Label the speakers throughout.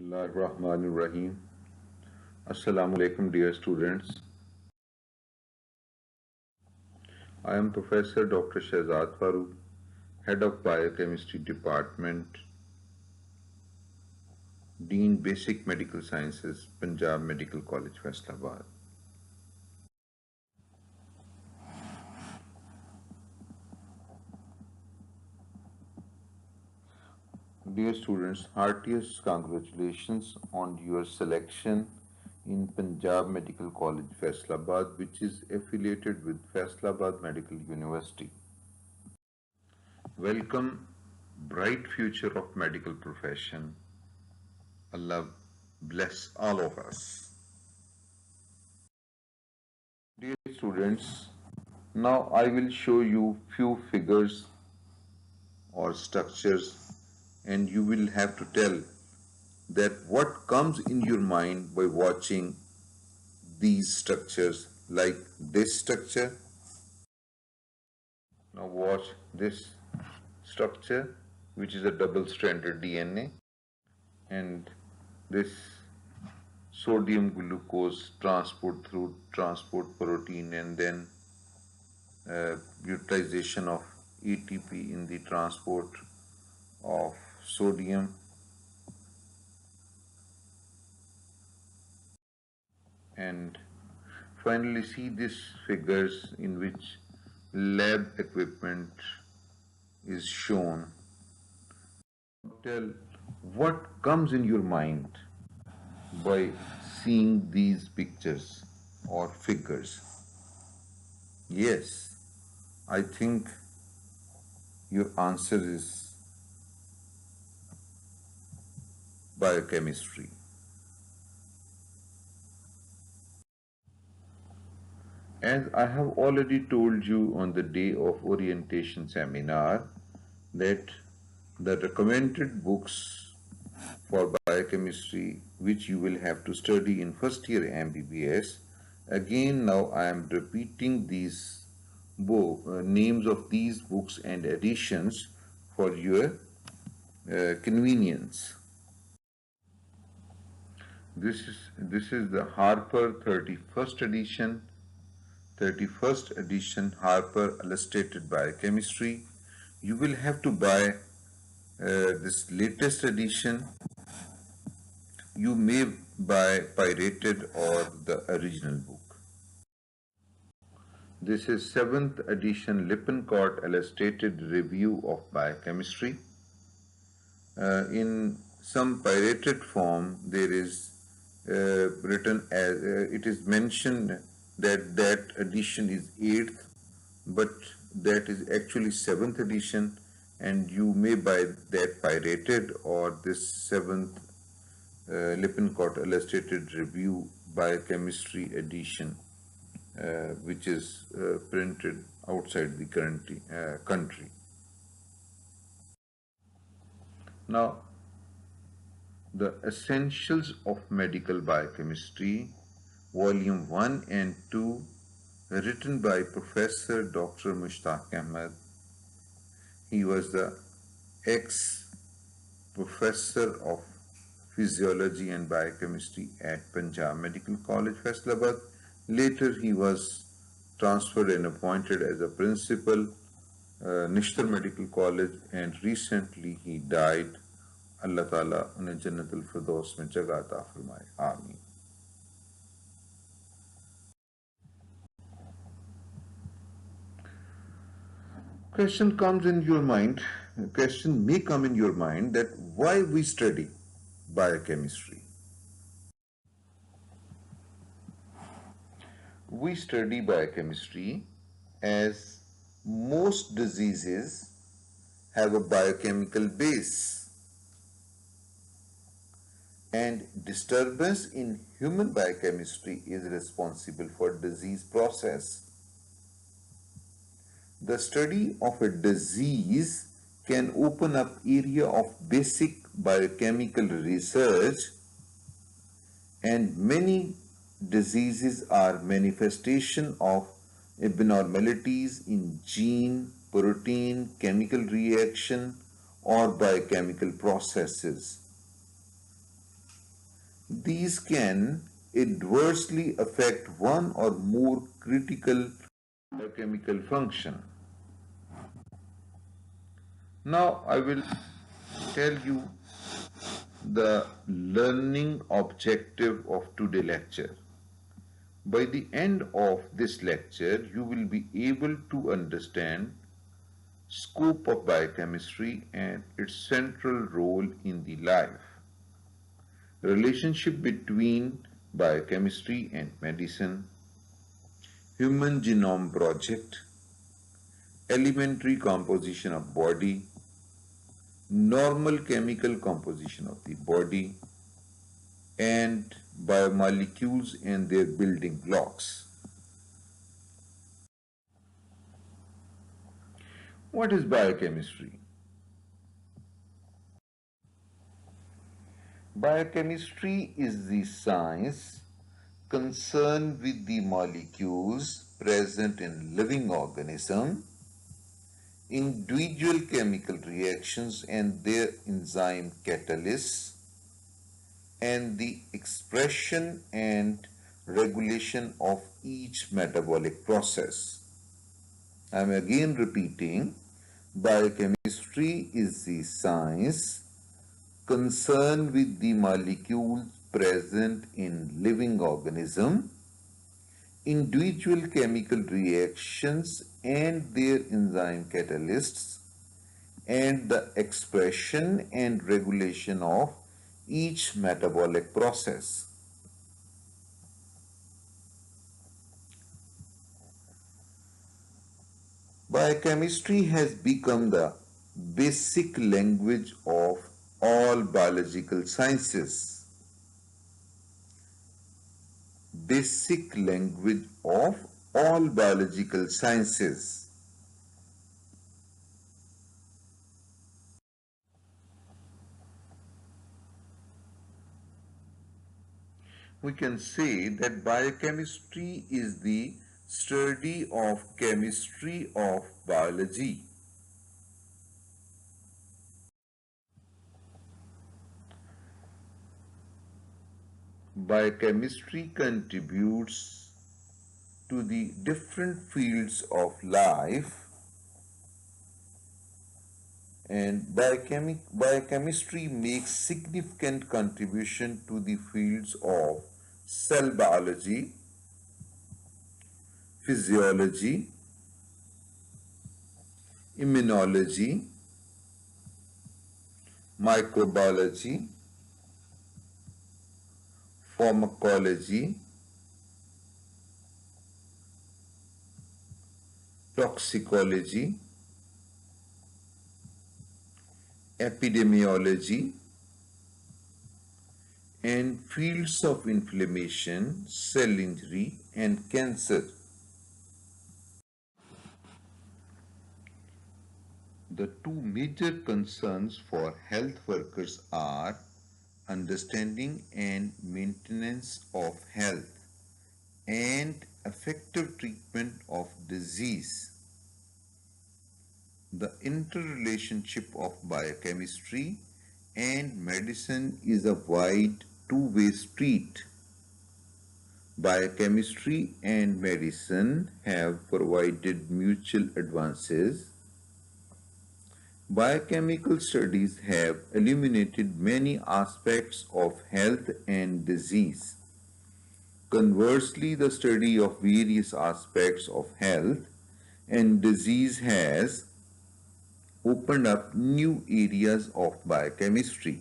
Speaker 1: Bismillahirrahmanirrahim. Assalamu alaikum, dear students. I am Professor Dr. Shehzad Farooq, Head of Biochemistry Department, Dean Basic Medical Sciences, Punjab Medical College, Faisalabad. Dear students, heartiest congratulations on your selection in Punjab Medical College, Faisalabad, which is affiliated with Faisalabad Medical University. Welcome, bright future of medical profession. Allah bless all of us. Dear students, now I will show you few figures or structures and you will have to tell that what comes in your mind by watching these structures, like this structure. Now watch this structure, which is a double-stranded DNA, and this sodium glucose transport through transport protein, and then utilization of ATP in the transport of sodium, and finally see these figures in which lab equipment is shown. Tell what comes in your mind by seeing these pictures or figures. Yes, I think your answer is biochemistry. As I have already told you on the day of orientation seminar that the recommended books for biochemistry which you will have to study in first year MBBS, again now I am repeating these names of these books and editions for your convenience. This is the Harper 31st edition Harper Illustrated Biochemistry. You will have to buy this latest edition. You may buy pirated or the original book. This is 7th edition Lippincott Illustrated Review of Biochemistry. In some pirated form, there is written as it is mentioned that edition is 8th, but that is actually 7th edition, and you may buy that pirated or this 7th Lippincott Illustrated Review Biochemistry edition, which is printed outside the country. Now, the Essentials of Medical Biochemistry, Volume 1 and 2, written by Professor Dr. Mushtaq Ahmed. He was the ex-professor of Physiology and Biochemistry at Punjab Medical College, Faisalabad. Later, he was transferred and appointed as a principal, Nishtar Medical College, and recently he died. Allah Ta'ala उन्हें जन्नतुल फिरदौस में जगह अता फरमाए, आमीन. Question may come in your mind that why we study biochemistry. We study biochemistry as most diseases have a biochemical base, and disturbance in human biochemistry is responsible for disease process. The study of a disease can open up area of basic biochemical research, and many diseases are manifestation of abnormalities in gene, protein, chemical reaction or biochemical processes. these can adversely affect one or more critical biochemical function. Now I will tell you the learning objective of today's lecture. By the end of this lecture, you will be able to understand scope of biochemistry and its central role in the life, relationship between biochemistry and medicine, human genome project, elementary composition of body, normal chemical composition of the body, and biomolecules and their building blocks. What is biochemistry? Biochemistry is the science concerned with the molecules present in living organism, individual chemical reactions and their enzyme catalysts, and the expression and regulation of each metabolic process. I am again repeating, biochemistry is the science concerned with the molecules present in living organism, individual chemical reactions and their enzyme catalysts, and the expression and regulation of each metabolic process. Biochemistry has become the basic language of all biological sciences. Basic language of all biological sciences. We can say that biochemistry is the study of chemistry of biology. Biochemistry contributes to the different fields of life, and biochemistry makes significant contribution to the fields of cell biology, physiology, immunology, microbiology, pharmacology, toxicology, epidemiology, and fields of inflammation, cell injury, and cancer. The two major concerns for health workers are understanding and maintenance of health and effective treatment of disease. The interrelationship of biochemistry and medicine is a wide two-way street. Biochemistry and medicine have provided mutual advances. Biochemical studies have illuminated many aspects of health and disease. Conversely, the study of various aspects of health and disease has opened up new areas of biochemistry.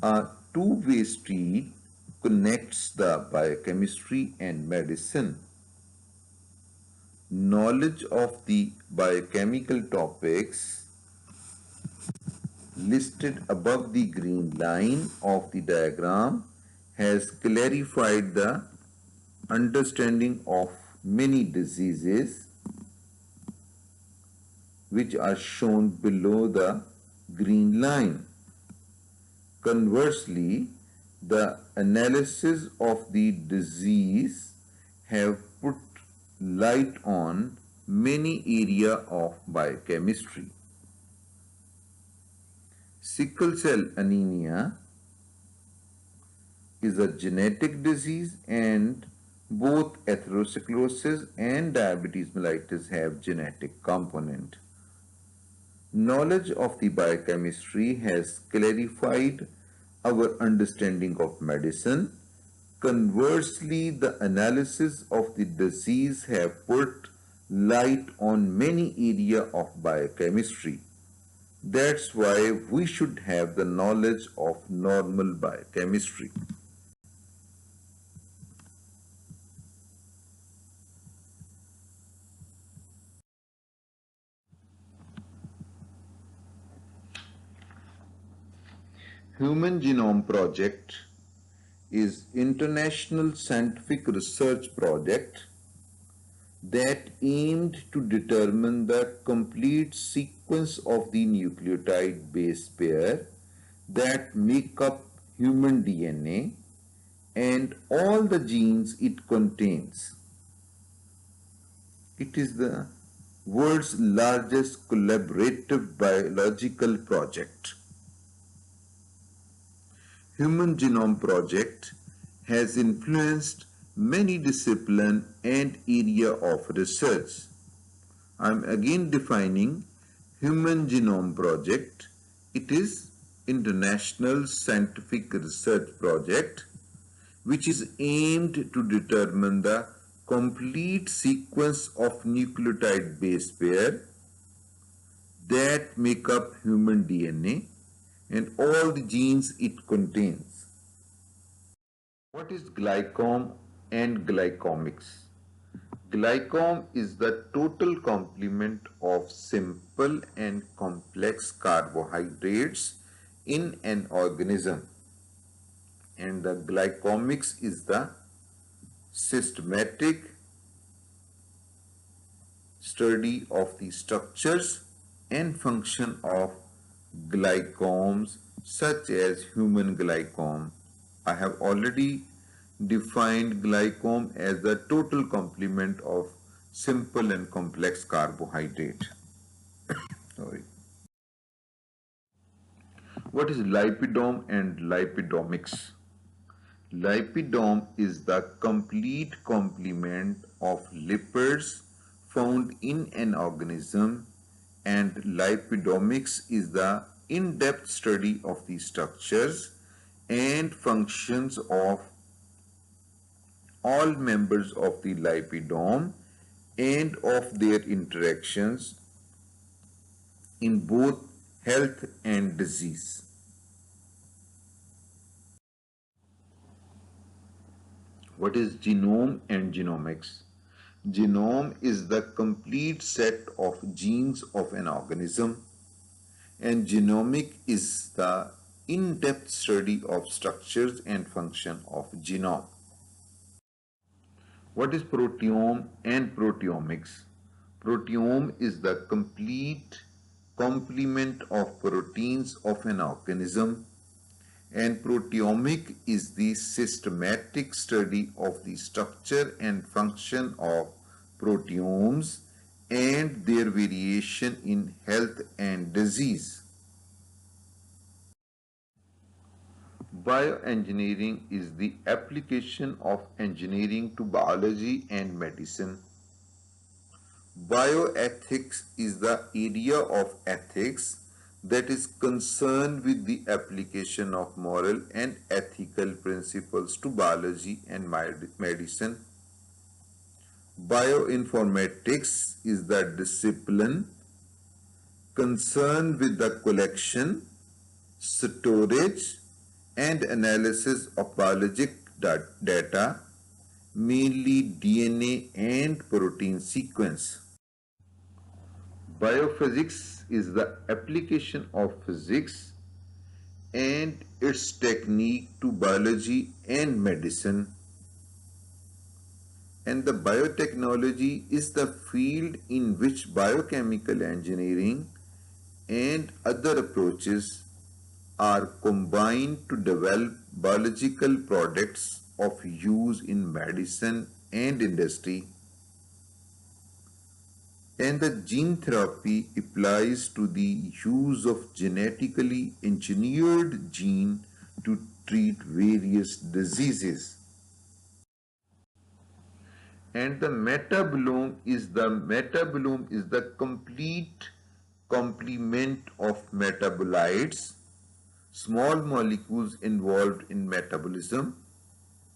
Speaker 1: A two-way street connects the biochemistry and medicine. Knowledge of the biochemical topics listed above the green line of the diagram has clarified the understanding of many diseases which are shown below the green line. Conversely, the analysis of the disease have put light on many areas of biochemistry. Sickle cell anemia is a genetic disease, and both atherosclerosis and diabetes mellitus have genetic component. Knowledge of the biochemistry has clarified our understanding of medicine. Conversely, the analysis of the disease have put light on many areas of biochemistry. That's why we should have the knowledge of normal biochemistry. Human Genome Project is international scientific research project that aimed to determine the complete sequence of the nucleotide base pair that make up human DNA and all the genes it contains. It is the world's largest collaborative biological project. Human Genome Project has influenced many disciplines and area of research. I am again defining Human Genome Project. It is international scientific research project which is aimed to determine the complete sequence of nucleotide base pair that make up human DNA and all the genes it contains. What is glycome and glycomics? Glycome is the total complement of simple and complex carbohydrates in an organism, and the glycomics is the systematic study of the structures and function of glycomes such as human glycome. I have already defined glycome as the total complement of simple and complex carbohydrate. Sorry. What is lipidome and lipidomics? Lipidome is the complete complement of lipids found in an organism, and lipidomics is the in-depth study of the structures and functions of all members of the lipidome and of their interactions in both health and disease. What is genome and genomics? Genome is the complete set of genes of an organism, and genomic is the in-depth study of structures and function of genome. What is proteome and proteomics? Proteome is the complete complement of proteins of an organism, and proteomic is the systematic study of the structure and function of proteomes and their variation in health and disease. Bioengineering is the application of engineering to biology and medicine. Bioethics is the area of ethics that is concerned with the application of moral and ethical principles to biology and medicine. Bioinformatics is the discipline concerned with the collection, storage, and analysis of biologic data, mainly DNA and protein sequence. Biophysics is the application of physics and its technique to biology and medicine. And the biotechnology is the field in which biochemical engineering and other approaches are combined to develop biological products of use in medicine and industry. And the gene therapy applies to the use of genetically engineered gene to treat various diseases. And the metabolome is the complete complement of metabolites, small molecules involved in metabolism,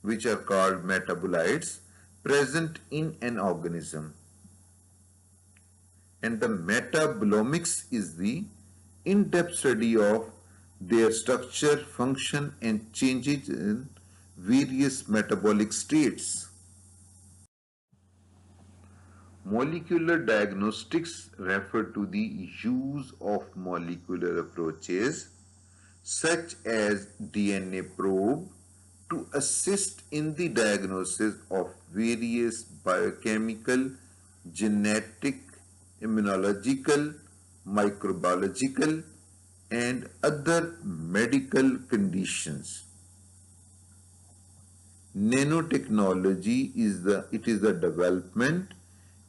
Speaker 1: which are called metabolites, present in an organism. And the metabolomics is the in-depth study of their structure, function, and changes in various metabolic states. Molecular diagnostics refer to the use of molecular approaches such as DNA probe to assist in the diagnosis of various biochemical, genetic, immunological, microbiological, and other medical conditions. Nanotechnology is the development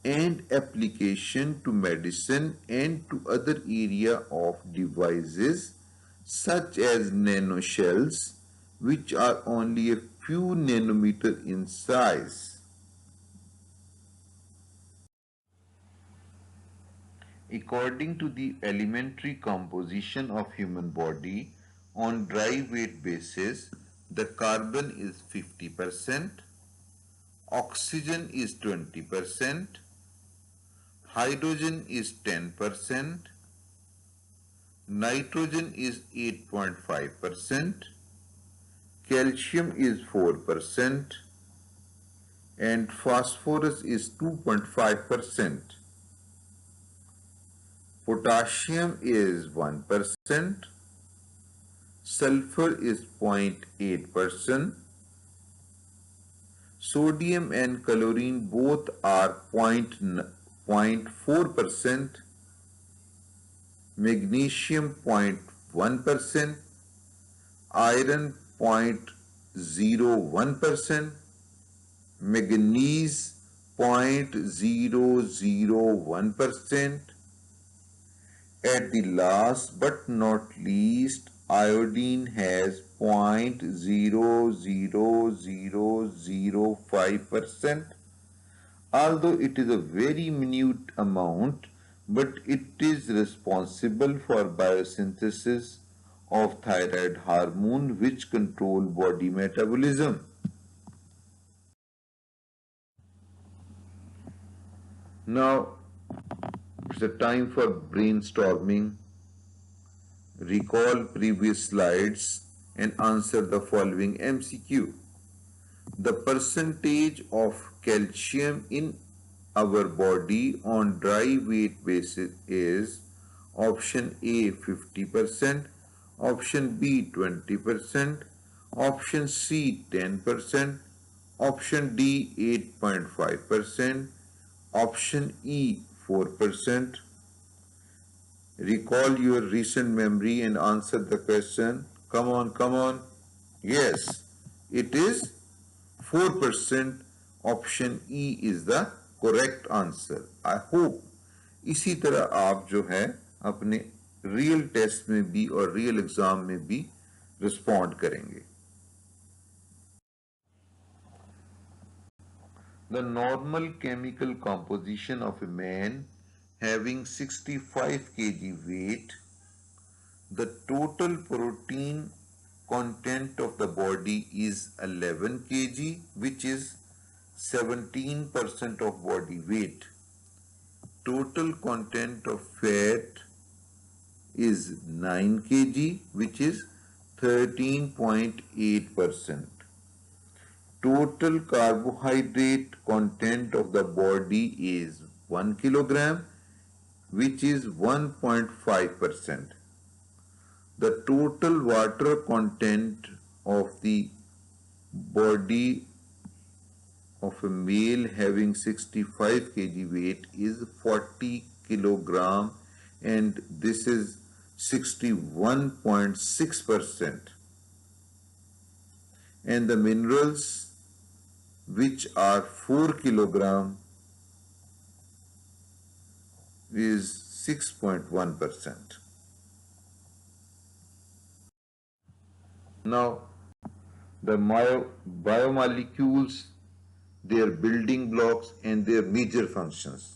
Speaker 1: and application to medicine and to other area of devices such as nanoshells, which are only a few nanometer in size. According to the elementary composition of human body on dry weight basis, the carbon is 50%, oxygen is 20%, hydrogen is 10%, nitrogen is 8.5%, calcium is 4%, and phosphorus is 2.5%. Potassium is 1%, sulfur is 0.8%, sodium and chlorine both are 0.4%, magnesium 0.1%, iron 0.01%, manganese 0.001%. At the last but not least, iodine has 0.00005%. Although it is a very minute amount, but it is responsible for biosynthesis of thyroid hormone which control body metabolism. Now it's a time for brainstorming. Recall previous slides and answer the following MCQ. The percentage of calcium in our body on dry weight basis is option A 50%, option B 20%, option C 10%, option D 8.5%, option E 4%. Recall your recent memory and answer the question. Come on, come on. Yes, it is 4%. Option E is the correct answer. I hope इसी तरह आप जो है अपने real test में भी और real exam में भी रिस्पॉन्ड करेंगे. The normal chemical composition of a man having 65 kg weight, the total protein content of the body is 11 kg, which is 17% of body weight. Total content of fat is 9 kg, which is 13.8%. Total carbohydrate content of the body is 1 kilogram, which is 1.5%. The total water content of the body of a male having 65 kg weight is 40 kilogram, and this is 61.6%. And the minerals which are 4 kilogram is 6.1%. Now, the biomolecules, their building blocks and their major functions.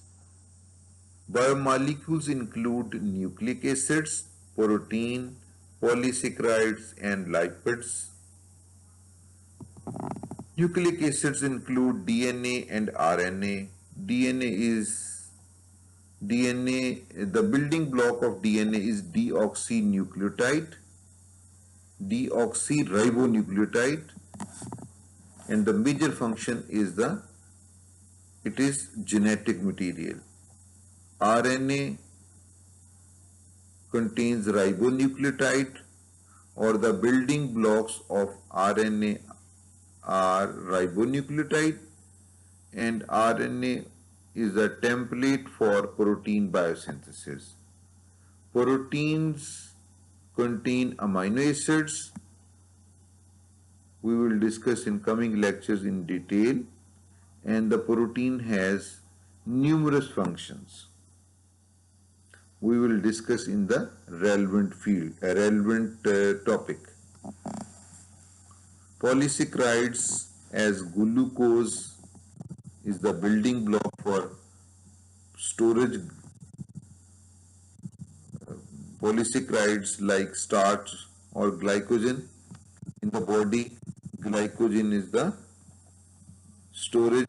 Speaker 1: Biomolecules include nucleic acids, protein, polysaccharides and lipids. Nucleic acids include DNA and RNA. DNA is DNA, the building block of DNA is deoxyribonucleotide, and the major function is it is genetic material. RNA contains ribonucleotide, or the building blocks of RNA are ribonucleotide, and RNA is a template for protein biosynthesis. Proteins contain amino acids. We will discuss in coming lectures in detail, and the protein has numerous functions. We will discuss in the relevant topic. Polysaccharides as glucose is the building block for storage. Polysaccharides like starch or glycogen in the body. Glycogen is the storage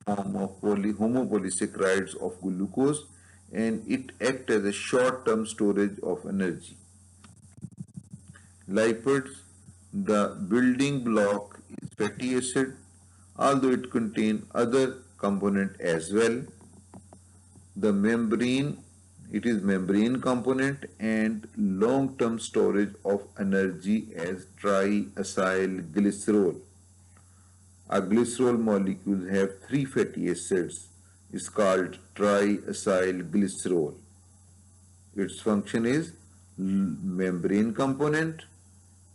Speaker 1: form of homopolysaccharides of glucose, and it acts as a short-term storage of energy. Lipids, the building block is fatty acid, although it contains other component as well. The membrane, it is membrane component and long-term storage of energy as triacylglycerol. A glycerol molecule have three fatty acids is called triacylglycerol. Its function is membrane component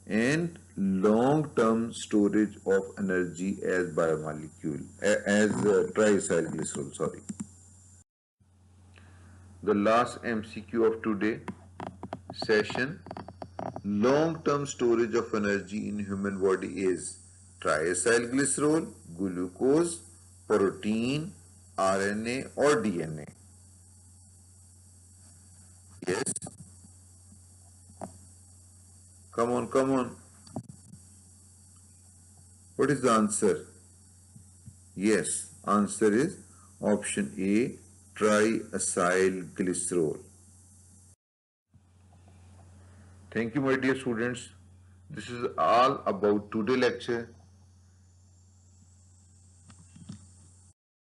Speaker 1: and long-term storage of energy as biomolecule, as triacylglycerol, sorry. The last MCQ of today session, long-term storage of energy in human body is triacylglycerol, glucose, protein, RNA or DNA. Yes? Come on, come on. What is the answer? Yes, answer is option A, triacylglycerol. Thank you, my dear students. This is all about today's lecture.